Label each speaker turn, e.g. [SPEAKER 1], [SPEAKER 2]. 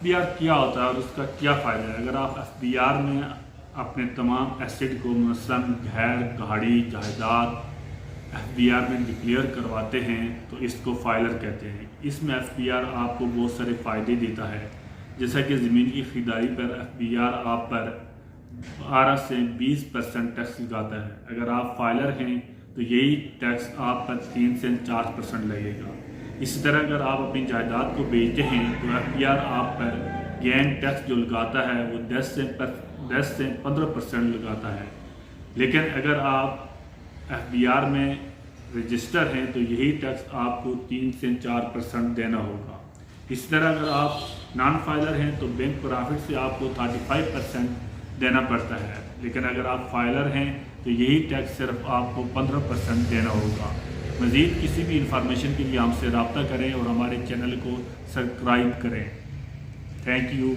[SPEAKER 1] FBR क्या होता है और उसका क्या फ़ायदा है? अगर आप FBR में अपने तमाम एसेट को मसलन घर, गाड़ी, जायदाद FBR में डिक्लेयर करवाते हैं तो इसको फाइलर कहते हैं। इसमें FBR आपको बहुत सारे फ़ायदे देता है, जैसा कि ज़मीन की खरीदारी पर FBR आप पर 12 से 20% टैक्स लगाता है। अगर आप फाइलर हैं तो यही टैक्स आप पर 3 से 4% लगेगा। इसी तरह अगर आप अपनी जायदाद को बेचते हैं तो FBR आप पर गेन टैक्स जो लगाता है वो 10 से 15% लगाता है। लेकिन अगर आप FBR में रजिस्टर हैं तो यही टैक्स आपको 3 से 4% देना होगा। इसी तरह अगर आप नॉन फाइलर हैं तो बैंक प्रॉफिट से आपको 35% देना पड़ता है, लेकिन अगर आप फाइलर हैं तो यही टैक्स सिर्फ आपको 15% देना होगा। मज़ीद किसी भी इंफॉर्मेशन के लिए हमसे रब्ता करें और हमारे चैनल को सब्सक्राइब करें। Thank you.